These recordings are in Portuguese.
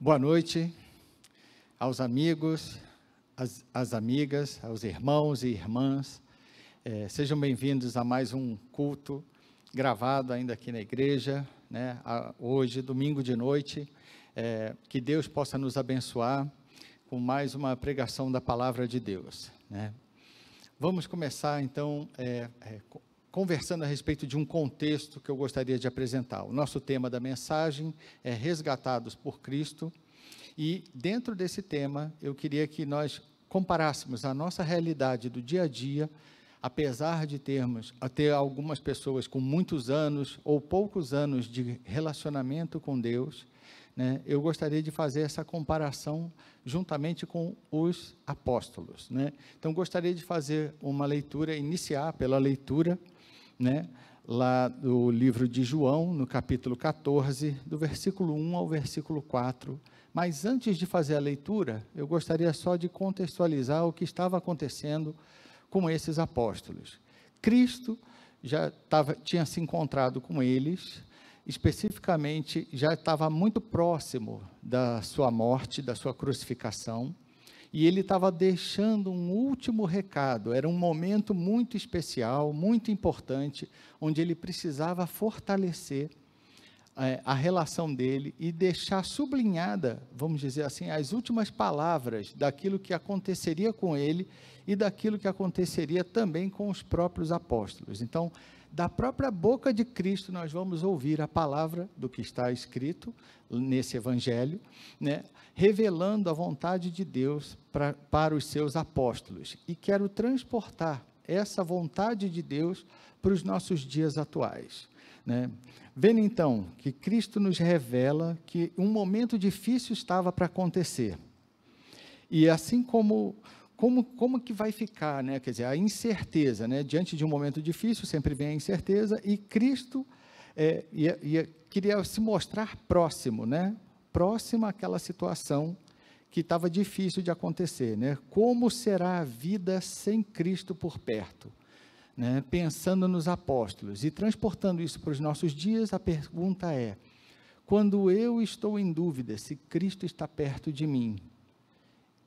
Boa noite aos amigos, às amigas, aos irmãos e irmãs. Sejam bem-vindos a mais um culto gravado ainda aqui na igreja, né? Hoje, domingo de noite. Que Deus possa nos abençoar com mais uma pregação da palavra de Deus, né? Vamos começar, então, conversando a respeito de um contexto que eu gostaria de apresentar. O nosso tema da mensagem é Resgatados por Cristo, e dentro desse tema, eu queria que nós comparássemos a nossa realidade do dia a dia, apesar de ter algumas pessoas com muitos anos ou poucos anos de relacionamento com Deus, né? Eu gostaria de fazer essa comparação juntamente com os apóstolos, né? Então, gostaria de fazer uma leitura, iniciar pela leitura, né, lá do livro de João, no capítulo 14, do versículo 1 ao versículo 4. Mas antes de fazer a leitura, eu gostaria só de contextualizar o que estava acontecendo com esses apóstolos. Cristo já tinha se encontrado com eles, especificamente já estava muito próximo da sua morte, da sua crucificação, e ele estava deixando um último recado. Era um momento muito especial, muito importante, onde ele precisava fortalecer a relação dele e deixar sublinhada, vamos dizer assim, as últimas palavras daquilo que aconteceria com ele e daquilo que aconteceria também com os próprios apóstolos. Então, da própria boca de Cristo, nós vamos ouvir a palavra do que está escrito nesse evangelho, né, revelando a vontade de Deus para os seus apóstolos. E quero transportar essa vontade de Deus para os nossos dias atuais, né? Vendo então que Cristo nos revela que um momento difícil estava para acontecer. E assim como que vai ficar, né? Quer dizer, a incerteza, né? Diante de um momento difícil, sempre vem a incerteza, e Cristo queria se mostrar próximo, né? Próximo àquela situação que estava difícil de acontecer, né? Como será a vida sem Cristo por perto? Né? Pensando nos apóstolos e transportando isso para os nossos dias, a pergunta é: quando eu estou em dúvida se Cristo está perto de mim,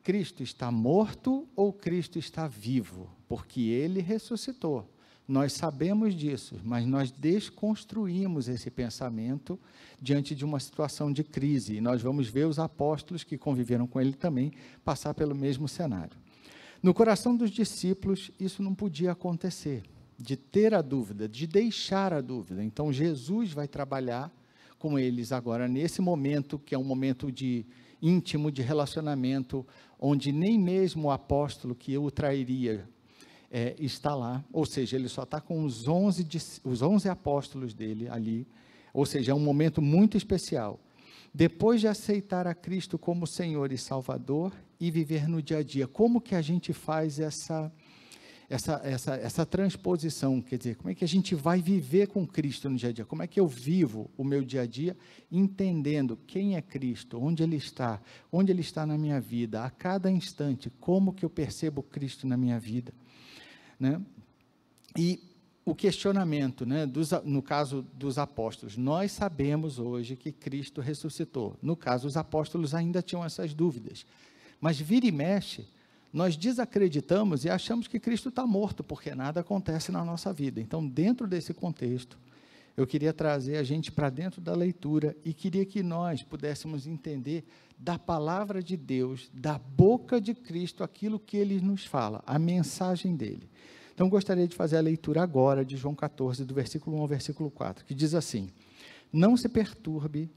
Cristo está morto ou Cristo está vivo? Porque Ele ressuscitou. Nós sabemos disso, mas nós desconstruímos esse pensamento diante de uma situação de crise. E nós vamos ver os apóstolos que conviveram com Ele também passar pelo mesmo cenário. No coração dos discípulos, isso não podia acontecer, de ter a dúvida, de deixar a dúvida. Então, Jesus vai trabalhar com eles agora, nesse momento, que é um momento íntimo, de relacionamento, onde nem mesmo o apóstolo que o trairia está lá, ou seja, ele só está com os 11 apóstolos dele ali, ou seja, é um momento muito especial. Depois de aceitar a Cristo como Senhor e Salvador e viver no dia a dia, como que a gente faz essa transposição? Quer dizer, como é que a gente vai viver com Cristo no dia a dia? Como é que eu vivo o meu dia a dia entendendo quem é Cristo, onde Ele está na minha vida, a cada instante, como que eu percebo Cristo na minha vida, né? E o questionamento, né, no caso dos apóstolos, nós sabemos hoje que Cristo ressuscitou. No caso, os apóstolos ainda tinham essas dúvidas. Mas vira e mexe, nós desacreditamos e achamos que Cristo está morto, porque nada acontece na nossa vida. Então, dentro desse contexto, eu queria trazer a gente para dentro da leitura e queria que nós pudéssemos entender da palavra de Deus, da boca de Cristo, aquilo que Ele nos fala, a mensagem dEle. Então, gostaria de fazer a leitura agora de João 14, do versículo 1 ao versículo 4, que diz assim: não se perturbe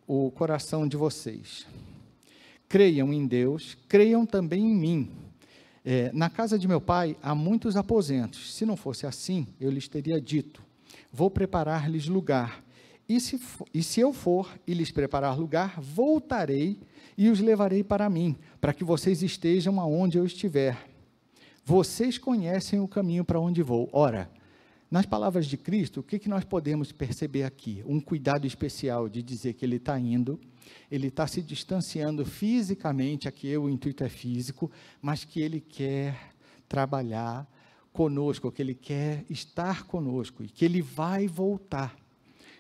o coração de vocês. Creiam em Deus, creiam também em mim. Na casa de meu pai há muitos aposentos. Se não fosse assim, eu lhes teria dito: vou preparar-lhes lugar. E se eu for e lhes preparar lugar, voltarei e os levarei para mim, para que vocês estejam aonde eu estiver. Vocês conhecem o caminho para onde vou. Ora, nas palavras de Cristo, o que nós podemos perceber aqui? Um cuidado especial de dizer que Ele está indo, Ele está se distanciando fisicamente, aqui o intuito é físico, mas que Ele quer trabalhar conosco, que Ele quer estar conosco e que Ele vai voltar.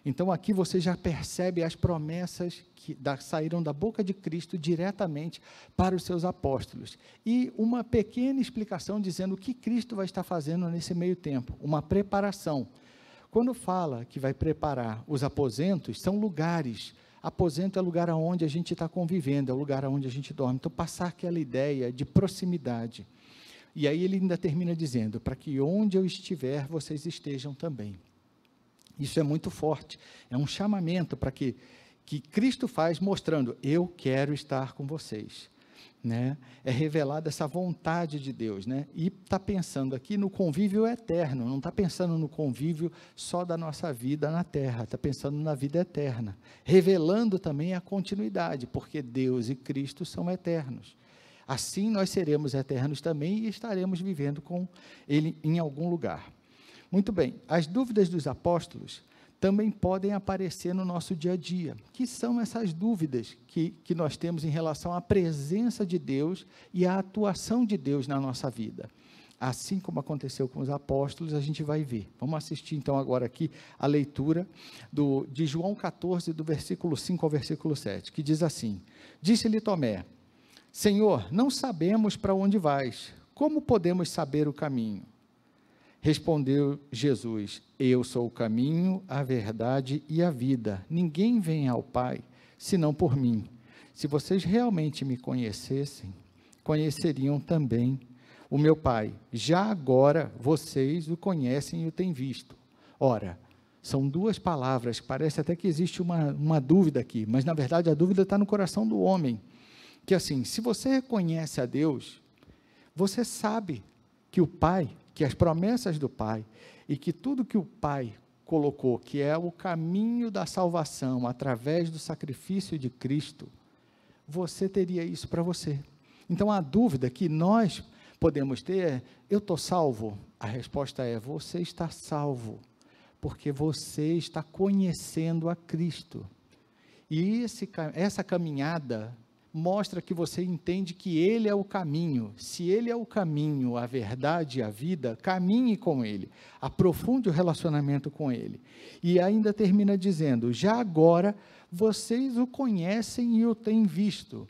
Então, aqui você já percebe as promessas que saíram da boca de Cristo diretamente para os seus apóstolos. E uma pequena explicação dizendo o que Cristo vai estar fazendo nesse meio tempo, uma preparação. Quando fala que vai preparar os aposentos, são lugares. Aposento é lugar onde a gente está convivendo, é o lugar onde a gente dorme. Então, passar aquela ideia de proximidade. E aí ele ainda termina dizendo, para que onde eu estiver, vocês estejam também. Isso é muito forte, é um chamamento para que Cristo faz mostrando, eu quero estar com vocês, né? É revelada essa vontade de Deus, né? E está pensando aqui no convívio eterno, não está pensando no convívio só da nossa vida na terra, está pensando na vida eterna, revelando também a continuidade, porque Deus e Cristo são eternos. Assim nós seremos eternos também e estaremos vivendo com Ele em algum lugar. Muito bem, as dúvidas dos apóstolos também podem aparecer no nosso dia a dia. Que são essas dúvidas que nós temos em relação à presença de Deus e à atuação de Deus na nossa vida? Assim como aconteceu com os apóstolos, a gente vai ver. Vamos assistir então agora aqui a leitura de João 14, do versículo 5 ao versículo 7, que diz assim, disse-lhe Tomé, Senhor, não sabemos para onde vais, como podemos saber o caminho? Respondeu Jesus, eu sou o caminho, a verdade e a vida. Ninguém vem ao Pai, senão por mim. Se vocês realmente me conhecessem, conheceriam também o meu Pai. Já agora, vocês o conhecem e o têm visto. Ora, são duas palavras, parece até que existe uma dúvida aqui, mas na verdade a dúvida está no coração do homem. Que assim, se você reconhece a Deus, você sabe que o Pai, que as promessas do Pai, e que tudo que o Pai colocou, que é o caminho da salvação, através do sacrifício de Cristo, você teria isso para você. Então, a dúvida que nós podemos ter é, eu estou salvo? A resposta é, você está salvo, porque você está conhecendo a Cristo. E essa caminhada mostra que você entende que Ele é o caminho. Se Ele é o caminho, a verdade e a vida, caminhe com Ele, aprofunde o relacionamento com Ele. E ainda termina dizendo, já agora vocês o conhecem e o têm visto.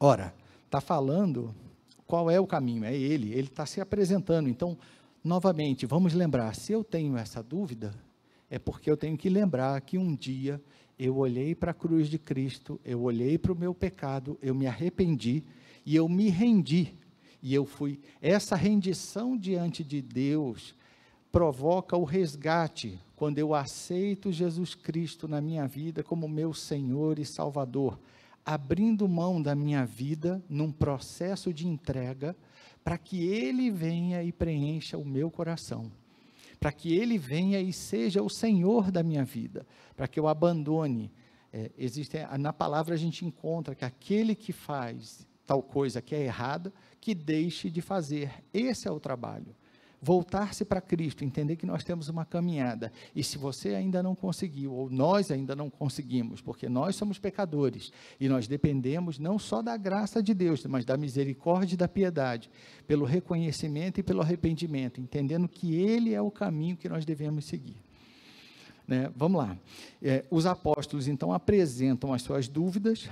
Ora, está falando qual é o caminho, é Ele está se apresentando. Então, novamente, vamos lembrar, se eu tenho essa dúvida, é porque eu tenho que lembrar que um dia eu olhei para a cruz de Cristo, eu olhei para o meu pecado, eu me arrependi e eu me rendi. E eu fui, essa rendição diante de Deus provoca o resgate, quando eu aceito Jesus Cristo na minha vida como meu Senhor e Salvador, abrindo mão da minha vida num processo de entrega, para que Ele venha e preencha o meu coração. Para que Ele venha e seja o Senhor da minha vida, para que eu abandone, na palavra a gente encontra que aquele que faz tal coisa que é errada, que deixe de fazer, esse é o trabalho, voltar-se para Cristo, entender que nós temos uma caminhada, e se você ainda não conseguiu, ou nós ainda não conseguimos, porque nós somos pecadores, e nós dependemos não só da graça de Deus, mas da misericórdia e da piedade, pelo reconhecimento e pelo arrependimento, entendendo que Ele é o caminho que nós devemos seguir. Vamos lá, os apóstolos então apresentam as suas dúvidas,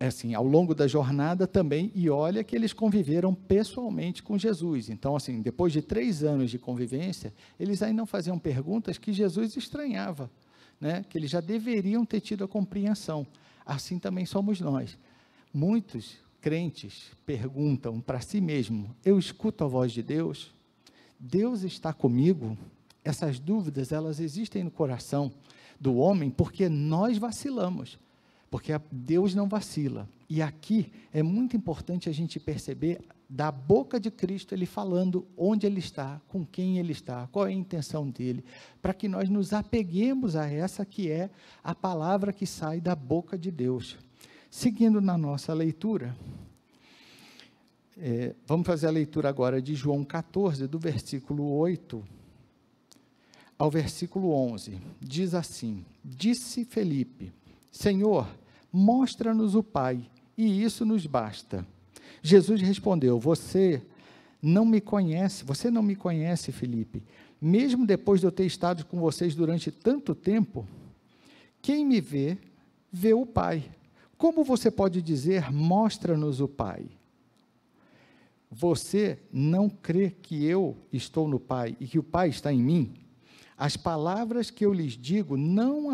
assim, ao longo da jornada também, e olha que eles conviveram pessoalmente com Jesus, então assim, depois de 3 anos de convivência, eles ainda faziam perguntas que Jesus estranhava, que eles já deveriam ter tido a compreensão, assim também somos nós. Muitos crentes perguntam para si mesmo, eu escuto a voz de Deus? Deus está comigo? Essas dúvidas, elas existem no coração do homem, porque nós vacilamos, porque Deus não vacila, e aqui é muito importante a gente perceber, da boca de Cristo, Ele falando onde Ele está, com quem Ele está, qual é a intenção dEle, para que nós nos apeguemos a essa que é a palavra que sai da boca de Deus. Seguindo na nossa leitura, vamos fazer a leitura agora de João 14, do versículo 8, ao versículo 11, diz assim, disse Felipe, Senhor, mostra-nos o Pai, e isso nos basta. Jesus respondeu, você não me conhece, Felipe, mesmo depois de eu ter estado com vocês durante tanto tempo, quem me vê, vê o Pai. Como você pode dizer, mostra-nos o Pai? Você não crê que eu estou no Pai e que o Pai está em mim? As palavras que eu lhes digo não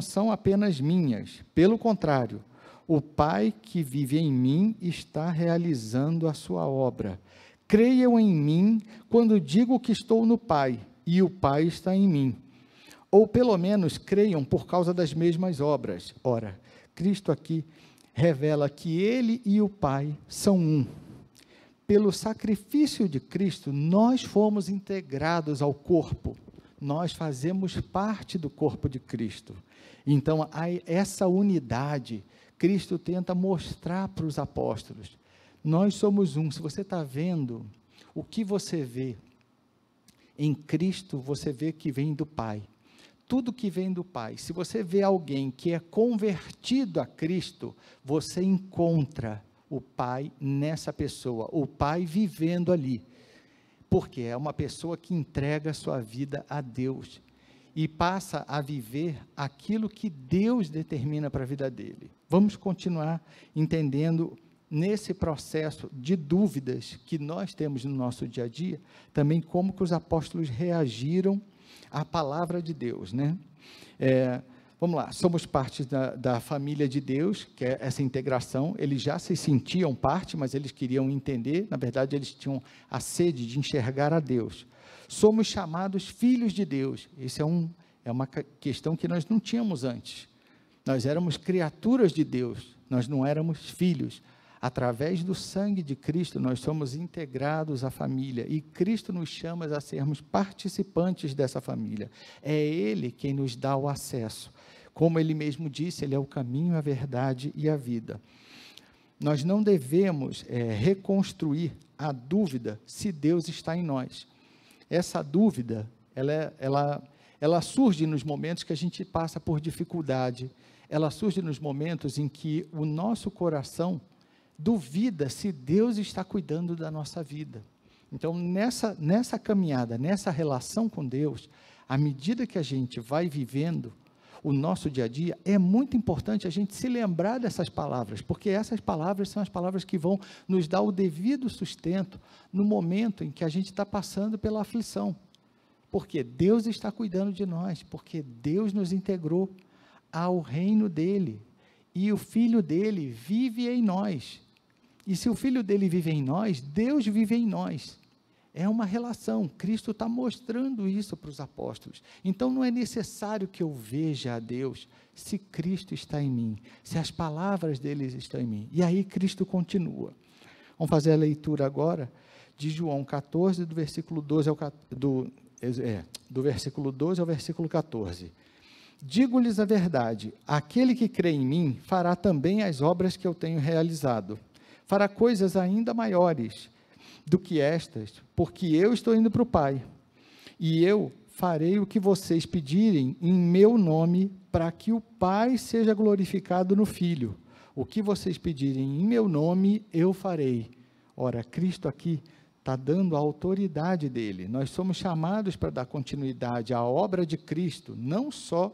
são apenas minhas, pelo contrário, o Pai que vive em mim está realizando a sua obra. Creiam em mim quando digo que estou no Pai e o Pai está em mim. Ou pelo menos creiam por causa das mesmas obras. Ora, Cristo aqui revela que Ele e o Pai são um. Pelo sacrifício de Cristo, nós fomos integrados ao corpo. Nós fazemos parte do corpo de Cristo. Então, essa unidade, Cristo tenta mostrar para os apóstolos. Nós somos um. Se você está vendo, o que você vê em Cristo, você vê que vem do Pai. Tudo que vem do Pai. Se você vê alguém que é convertido a Cristo, você encontra o Pai nessa pessoa, o Pai vivendo ali. Porque é uma pessoa que entrega a sua vida a Deus e passa a viver aquilo que Deus determina para a vida dele. Vamos continuar entendendo nesse processo de dúvidas que nós temos no nosso dia a dia, também como que os apóstolos reagiram à palavra de Deus, né? Vamos lá, somos parte da família de Deus, que é essa integração. Eles já se sentiam parte, mas eles queriam entender, na verdade eles tinham a sede de enxergar a Deus. Somos chamados filhos de Deus. Isso é uma questão que nós não tínhamos antes. Nós éramos criaturas de Deus, nós não éramos filhos. Através do sangue de Cristo, nós somos integrados à família, e Cristo nos chama a sermos participantes dessa família. É Ele quem nos dá o acesso. Como Ele mesmo disse, Ele é o caminho, a verdade e a vida. Nós não devemos reconstruir a dúvida se Deus está em nós. Essa dúvida, ela surge nos momentos que a gente passa por dificuldade, ela surge nos momentos em que o nosso coração duvida se Deus está cuidando da nossa vida. Então, nessa caminhada, nessa relação com Deus, à medida que a gente vai vivendo o nosso dia a dia, é muito importante a gente se lembrar dessas palavras, porque essas palavras são as palavras que vão nos dar o devido sustento no momento em que a gente está passando pela aflição. Porque Deus está cuidando de nós, porque Deus nos integrou ao reino dele, e o Filho dele vive em nós. E se o Filho dele vive em nós, Deus vive em nós. É uma relação. Cristo está mostrando isso para os apóstolos. Então, não é necessário que eu veja a Deus se Cristo está em mim, se as palavras dele estão em mim. E aí Cristo continua. Vamos fazer a leitura agora de João 14, do versículo 12 ao versículo 14. Digo-lhes a verdade, aquele que crê em mim fará também as obras que eu tenho realizado. Fará coisas ainda maiores do que estas, porque eu estou indo para o Pai, e eu farei o que vocês pedirem em meu nome, para que o Pai seja glorificado no Filho. O que vocês pedirem em meu nome, eu farei. Ora, Cristo aqui está dando a autoridade dele. Nós somos chamados para dar continuidade à obra de Cristo, não só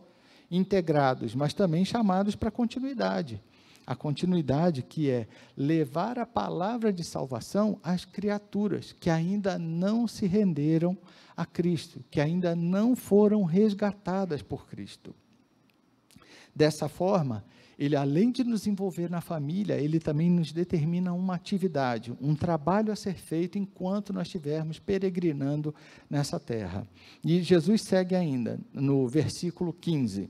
integrados, mas também chamados para continuidade. A continuidade que é levar a palavra de salvação às criaturas que ainda não se renderam a Cristo, que ainda não foram resgatadas por Cristo. Dessa forma, ele, além de nos envolver na família, ele também nos determina uma atividade, um trabalho a ser feito enquanto nós estivermos peregrinando nessa terra. E Jesus segue ainda, no versículo 15.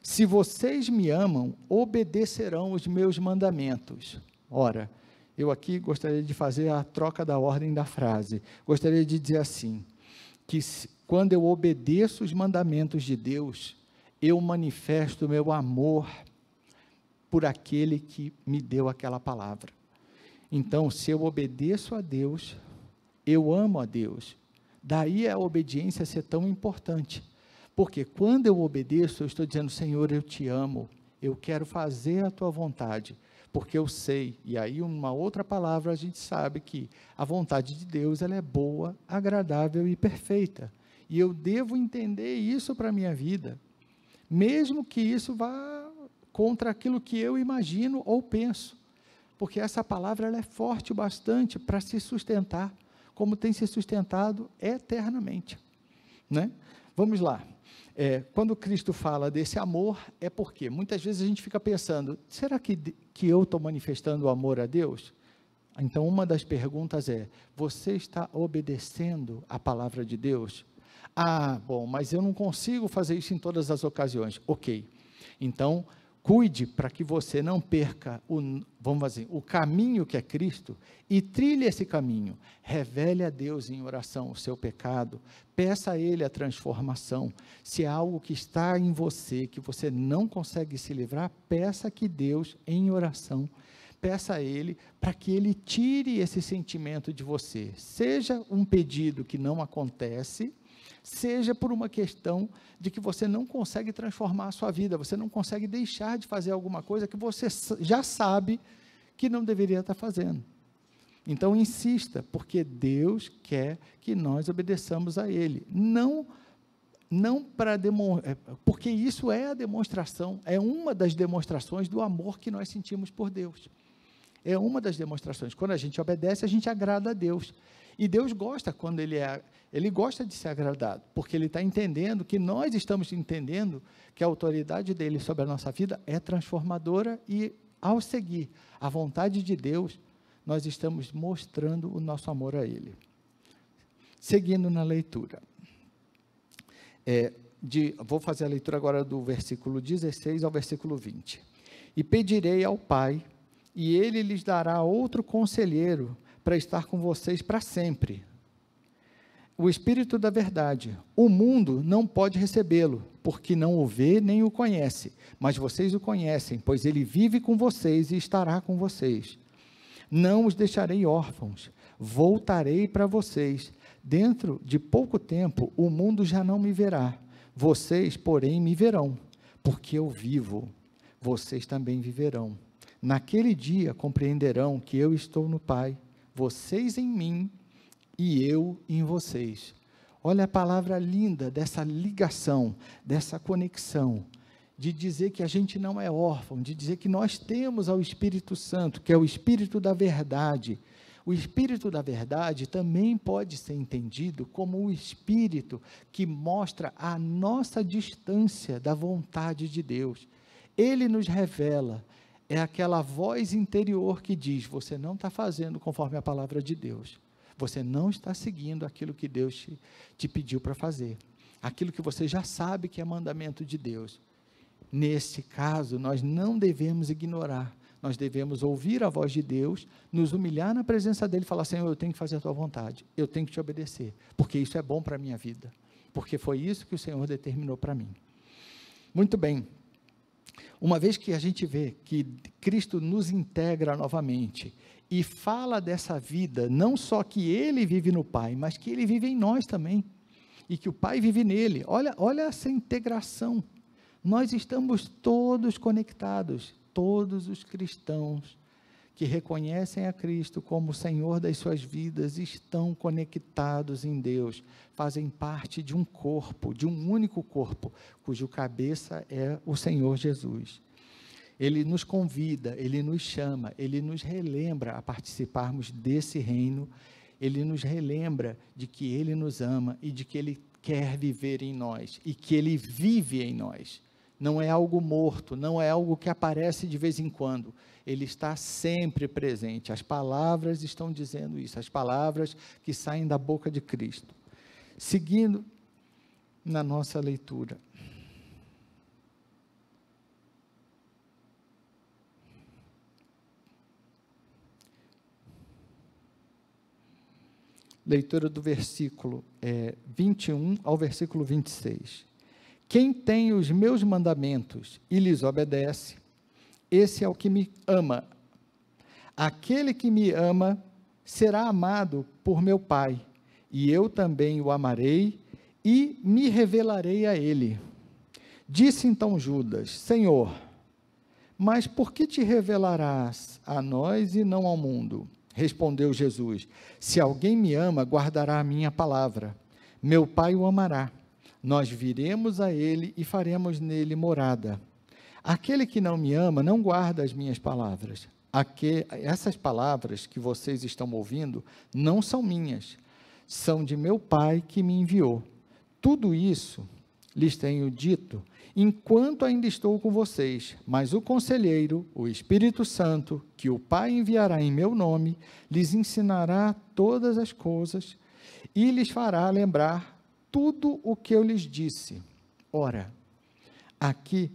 Se vocês me amam, obedecerão os meus mandamentos. Ora, eu aqui gostaria de fazer a troca da ordem da frase. Gostaria de dizer assim, que quando eu obedeço os mandamentos de Deus, eu manifesto o meu amor por aquele que me deu aquela palavra. Então, se eu obedeço a Deus, eu amo a Deus. Daí a obediência ser tão importante. Porque quando eu obedeço, eu estou dizendo, Senhor, eu te amo, eu quero fazer a tua vontade, porque eu sei, e aí uma outra palavra a gente sabe que a vontade de Deus, ela é boa, agradável e perfeita, e eu devo entender isso para a minha vida, mesmo que isso vá contra aquilo que eu imagino ou penso, porque essa palavra ela é forte bastante para se sustentar, como tem se sustentado eternamente, né? Vamos lá, quando Cristo fala desse amor, é porque muitas vezes a gente fica pensando, será que eu estou manifestando o amor a Deus? Então, uma das perguntas é, você está obedecendo a palavra de Deus? Ah, bom, mas eu não consigo fazer isso em todas as ocasiões. Ok, então, cuide para que você não perca o caminho que é Cristo e trilhe esse caminho. Revele a Deus em oração o seu pecado, peça a Ele a transformação. Se há algo que está em você, que você não consegue se livrar, peça que Deus, em oração, peça a Ele para que Ele tire esse sentimento de você. Seja um pedido que não acontece, seja por uma questão de que você não consegue transformar a sua vida, você não consegue deixar de fazer alguma coisa que você já sabe que não deveria estar fazendo. Então, insista, porque Deus quer que nós obedeçamos a Ele. Não para demonstrar, porque isso é a demonstração, é uma das demonstrações do amor que nós sentimos por Deus. É uma das demonstrações. Quando a gente obedece, a gente agrada a Deus. E Deus gosta quando Ele gosta de ser agradado, porque Ele está entendendo que nós estamos entendendo que a autoridade dEle sobre a nossa vida é transformadora e, ao seguir a vontade de Deus, nós estamos mostrando o nosso amor a Ele. Seguindo na leitura. Vou fazer a leitura agora do versículo 16 ao versículo 20. E pedirei ao Pai, e Ele lhes dará outro conselheiro para estar com vocês para sempre. O Espírito da verdade. O mundo não pode recebê-lo, porque não o vê nem o conhece, mas vocês o conhecem, pois ele vive com vocês e estará com vocês. Não os deixarei órfãos, voltarei para vocês. Dentro de pouco tempo, o mundo já não me verá. Vocês, porém, me verão, porque eu vivo. Vocês também viverão. Naquele dia compreenderão que eu estou no Pai, vocês em mim e eu em vocês. Olha a palavra linda dessa ligação, dessa conexão, de dizer que a gente não é órfão, de dizer que nós temos ao Espírito Santo, que é o Espírito da verdade. O Espírito da verdade também pode ser entendido como o Espírito que mostra a nossa distância da vontade de Deus. Ele nos revela, é aquela voz interior que diz, você não está fazendo conforme a palavra de Deus. Você não está seguindo aquilo que Deus te pediu para fazer. Aquilo que você já sabe que é mandamento de Deus. Nesse caso, nós não devemos ignorar. Nós devemos ouvir a voz de Deus, nos humilhar na presença dEle e falar, Senhor, eu tenho que fazer a tua vontade. Eu tenho que te obedecer, porque isso é bom para a minha vida. Porque foi isso que o Senhor determinou para mim. Muito bem. Uma vez que a gente vê que Cristo nos integra novamente e fala dessa vida, não só que Ele vive no Pai, mas que Ele vive em nós também, e que o Pai vive nele. Olha essa integração. Nós estamos todos conectados, todos os cristãos que reconhecem a Cristo como o Senhor das suas vidas, estão conectados em Deus, fazem parte de um corpo, de um único corpo, cujo cabeça é o Senhor Jesus. Ele nos convida, Ele nos chama, Ele nos relembra a participarmos desse reino, Ele nos relembra de que Ele nos ama e de que Ele quer viver em nós, e que Ele vive em nós. Não é algo morto, não é algo que aparece de vez em quando, Ele está sempre presente. As palavras estão dizendo isso, as palavras que saem da boca de Cristo. Seguindo na nossa leitura. Leitura do versículo 21 ao versículo 26. Quem tem os meus mandamentos e lhes obedece, esse é o que me ama. Aquele que me ama será amado por meu Pai, e eu também o amarei e me revelarei a ele. Disse então Judas, Senhor, Mas por que te revelarás a nós e não ao mundo? Respondeu Jesus: se alguém me ama, guardará a minha palavra. Meu Pai o amará. Nós viremos a ele e faremos nele morada. Aquele que não me ama, não guarda as minhas palavras. Essas palavras que vocês estão ouvindo não são minhas, são de meu Pai que me enviou. Tudo isso lhes tenho dito, enquanto ainda estou com vocês, mas o Conselheiro, o Espírito Santo, que o Pai enviará em meu nome, lhes ensinará todas as coisas e lhes fará lembrar tudo o que eu lhes disse. Ora, aqui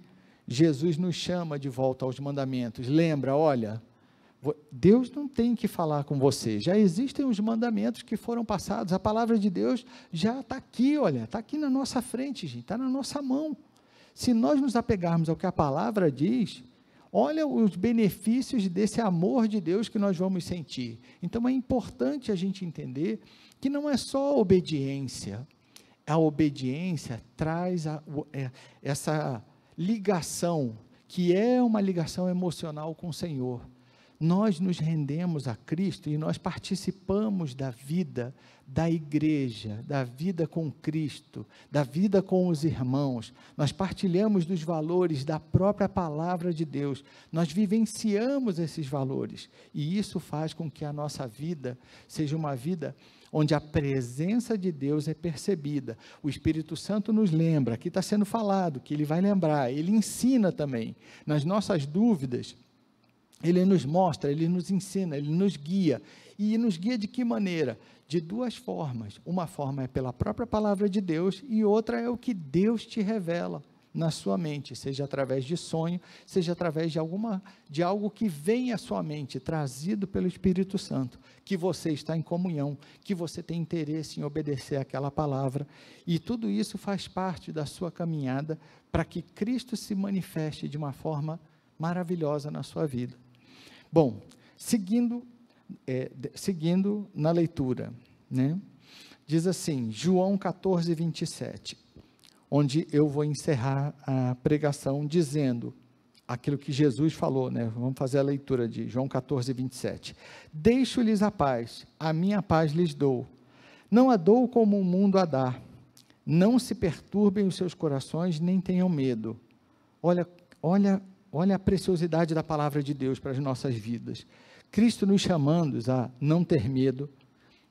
Jesus nos chama de volta aos mandamentos. Lembra, olha, Deus não tem que falar com você, já existem os mandamentos que foram passados, a palavra de Deus já está aqui, olha, está aqui na nossa frente, gente, está na nossa mão. Se nós nos apegarmos ao que a palavra diz, olha os benefícios desse amor de Deus que nós vamos sentir. Então é importante a gente entender que não é só obediência, a obediência traz essa ligação, que é uma ligação emocional com o Senhor. Nós nos rendemos a Cristo e nós participamos da vida da igreja, da vida com Cristo, da vida com os irmãos. Nós partilhamos dos valores da própria palavra de Deus. Nós vivenciamos esses valores e isso faz com que a nossa vida seja uma vida onde a presença de Deus é percebida. O Espírito Santo nos lembra, aqui está sendo falado, que Ele vai lembrar, Ele ensina também. Nas nossas dúvidas, Ele nos mostra, Ele nos ensina, Ele nos guia. E nos guia de que maneira? De duas formas. Uma forma é pela própria palavra de Deus e outra é o que Deus te revela na sua mente, seja através de sonho, seja através de algo que vem à sua mente, trazido pelo Espírito Santo, que você está em comunhão, que você tem interesse em obedecer aquela palavra, e tudo isso faz parte da sua caminhada para que Cristo se manifeste de uma forma maravilhosa na sua vida. Bom, seguindo na leitura, né? Diz assim, João 14, 27, onde eu vou encerrar a pregação dizendo aquilo que Jesus falou, né? Vamos fazer a leitura de João 14, 27. Deixo-lhes a paz, a minha paz lhes dou. Não a dou como o mundo a dá. Não se perturbem os seus corações, nem tenham medo. Olha a preciosidade da palavra de Deus para as nossas vidas. Cristo nos chamando a não ter medo,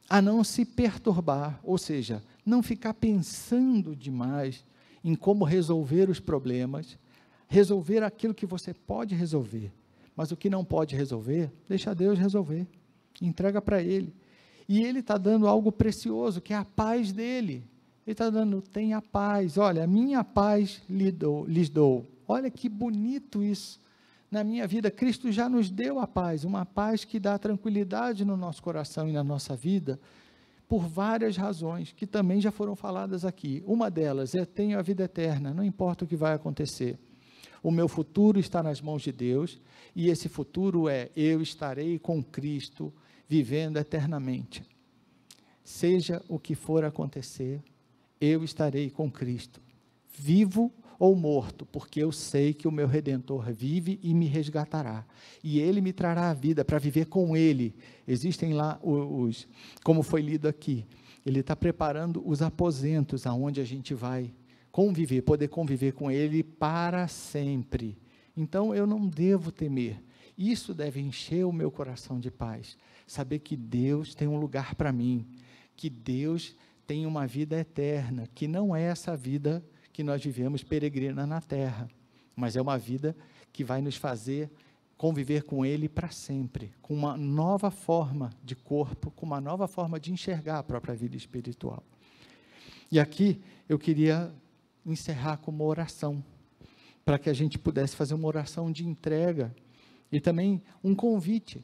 a não se perturbar, ou seja, não ficar pensando demais em como resolver os problemas, resolver aquilo que você pode resolver, mas o que não pode resolver, deixa Deus resolver, entrega para Ele, e Ele está dando algo precioso, que é a paz dEle, Ele está dando, tenha paz, olha, a minha paz lhes dou, olha que bonito isso, na minha vida, Cristo já nos deu a paz, uma paz que dá tranquilidade no nosso coração e na nossa vida, por várias razões, que também já foram faladas aqui. Uma delas é, tenho a vida eterna, não importa o que vai acontecer. O meu futuro está nas mãos de Deus, e esse futuro é, eu estarei com Cristo, vivendo eternamente. Seja o que for acontecer, eu estarei com Cristo, vivo ou morto, porque eu sei que o meu Redentor vive e me resgatará, e Ele me trará a vida para viver com Ele. Existem lá como foi lido aqui, Ele está preparando os aposentos, aonde a gente vai conviver, poder conviver com Ele para sempre. Então eu não devo temer, isso deve encher o meu coração de paz, saber que Deus tem um lugar para mim, que Deus tem uma vida eterna, que não é essa vida que nós vivemos peregrina na terra, mas é uma vida que vai nos fazer conviver com Ele para sempre, com uma nova forma de corpo, com uma nova forma de enxergar a própria vida espiritual. E aqui eu queria encerrar com uma oração, para que a gente pudesse fazer uma oração de entrega, e também um convite,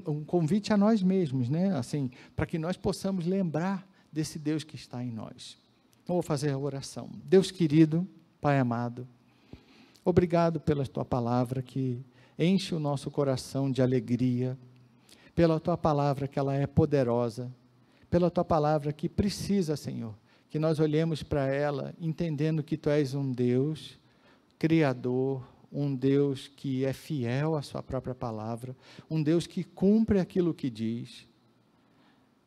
um convite a nós mesmos, né? Assim, para que nós possamos lembrar desse Deus que está em nós. Vou fazer a oração. Deus querido, Pai amado, obrigado pela Tua palavra que enche o nosso coração de alegria, pela Tua palavra que ela é poderosa, pela Tua palavra que precisa, Senhor, que nós olhemos para ela entendendo que Tu és um Deus, Criador, um Deus que é fiel à sua própria palavra, um Deus que cumpre aquilo que diz.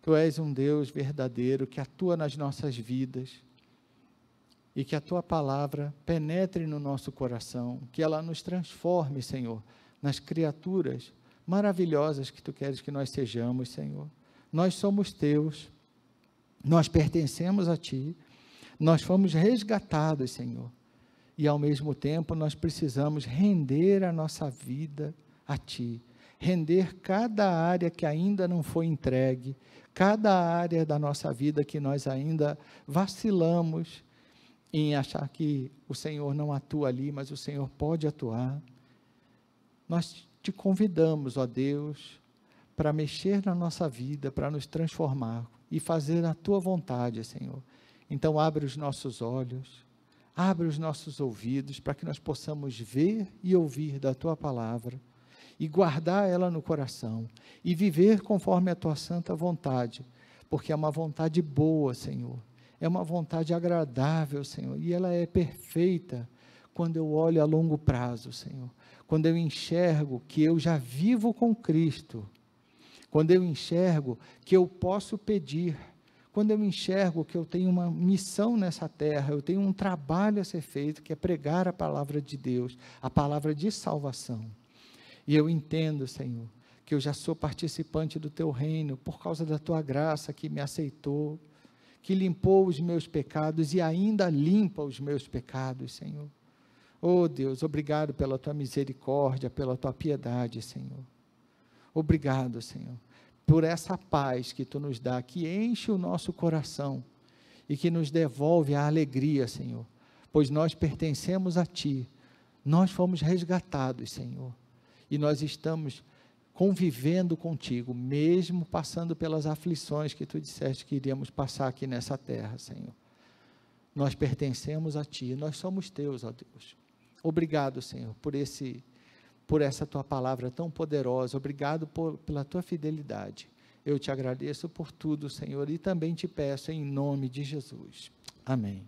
Tu és um Deus verdadeiro que atua nas nossas vidas e que a tua palavra penetre no nosso coração, que ela nos transforme, Senhor, nas criaturas maravilhosas que tu queres que nós sejamos, Senhor. Nós somos teus, nós pertencemos a ti, nós fomos resgatados, Senhor, e ao mesmo tempo nós precisamos render a nossa vida a ti, render cada área que ainda não foi entregue, cada área da nossa vida que nós ainda vacilamos em achar que o Senhor não atua ali, mas o Senhor pode atuar. Nós te convidamos, ó Deus, para mexer na nossa vida, para nos transformar e fazer a tua vontade, Senhor. Então abre os nossos olhos, abre os nossos ouvidos, para que nós possamos ver e ouvir da tua palavra, e guardar ela no coração, e viver conforme a tua santa vontade, porque é uma vontade boa, Senhor, é uma vontade agradável, Senhor, e ela é perfeita, quando eu olho a longo prazo, Senhor, quando eu enxergo que eu já vivo com Cristo, quando eu enxergo que eu posso pedir, quando eu enxergo que eu tenho uma missão nessa terra, eu tenho um trabalho a ser feito, que é pregar a palavra de Deus, a palavra de salvação, e eu entendo, Senhor, que eu já sou participante do teu reino, por causa da tua graça que me aceitou, que limpou os meus pecados e ainda limpa os meus pecados, Senhor. Oh Deus, obrigado pela tua misericórdia, pela tua piedade, Senhor. Obrigado, Senhor, por essa paz que tu nos dá, que enche o nosso coração e que nos devolve a alegria, Senhor, pois nós pertencemos a ti, nós fomos resgatados, Senhor, e nós estamos convivendo contigo, mesmo passando pelas aflições que tu disseste que iríamos passar aqui nessa terra, Senhor. Nós pertencemos a ti, nós somos teus, ó Deus. Obrigado, Senhor, por essa tua palavra tão poderosa, obrigado pela tua fidelidade. Eu te agradeço por tudo, Senhor, e também te peço em nome de Jesus. Amém.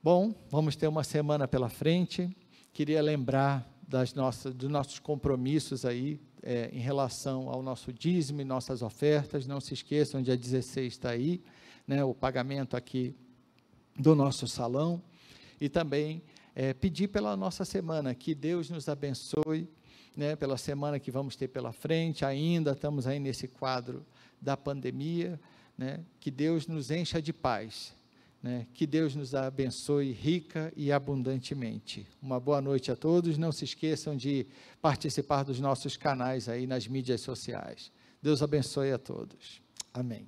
Bom, vamos ter uma semana pela frente. Queria lembrar dos nossos compromissos aí, em relação ao nosso dízimo e nossas ofertas. Não se esqueçam, dia 16 está aí, né, o pagamento aqui do nosso salão. E também pedir pela nossa semana, que Deus nos abençoe, né, pela semana que vamos ter pela frente. Ainda estamos aí nesse quadro da pandemia, né, que Deus nos encha de paz, né, que Deus nos abençoe rica e abundantemente. Uma boa noite a todos. Não se esqueçam de participar dos nossos canais aí nas mídias sociais. Deus abençoe a todos. Amém.